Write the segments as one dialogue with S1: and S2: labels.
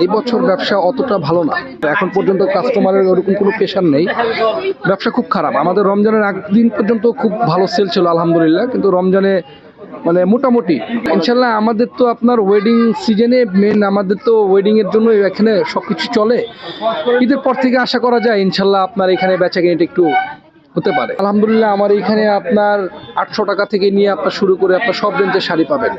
S1: এই বছর ব্যবসা অতটা ভালো না। এখন পর্যন্ত কাস্টমারের ওরকম কোনো প্রেশার নেই, ব্যবসা খুব খারাপ। আমাদের রমজানের আগ দিন পর্যন্ত খুব ভালো সেল ছিল আলহামদুলিল্লাহ, কিন্তু রমজানে মানে মোটামুটি। ইনশাল্লাহ আমাদের তো আপনার ওয়েডিং সিজনে মেন, আমাদের তো ওয়েডিং এর জন্য এখানে সবকিছু চলে। ঈদের পর থেকে আশা করা যায় ইনশাল্লাহ আপনার এখানে বেচাকেনিটা একটু হতে পারে। আলহামদুলিল্লাহ আমার এইখানে আপনার 800 টাকা থেকে নিয়ে আপনার শুরু করে আপনার সব রেঞ্জের শাড়ি পাবেন।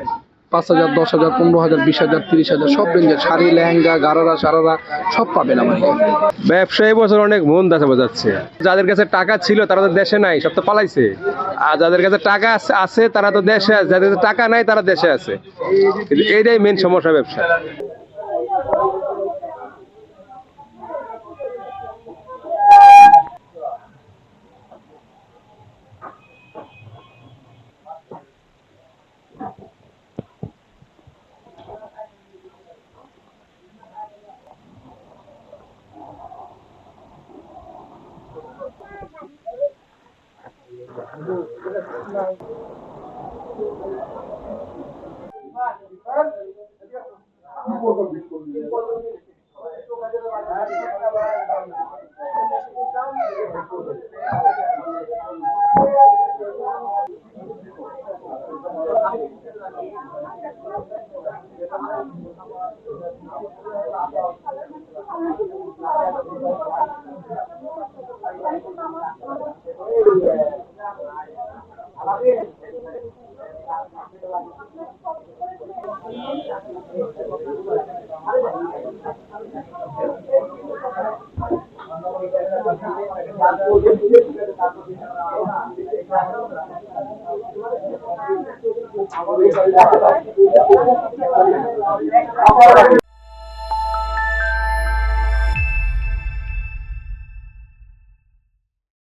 S1: 5,000, 10,000, 15,000, 20,000, 30,000 সব রেঞ্জের শাড়ি, লেহেঙ্গা, গারারা, সারারা সব পাবেন আমার এখানে।
S2: ব্যবসায়ী বছর অনেক মন দেখা বোঝাচ্ছে। যাদের কাছে টাকা ছিল তারা তো দেশে নাই, সব তো পালাইছে। আর যাদের কাছে টাকা আছে তারা তো দেশে আছে, যাদের কাছে টাকা নাই তারা দেশে আছে। কিন্তু এইটাই মেন সমস্যা ব্যবসা।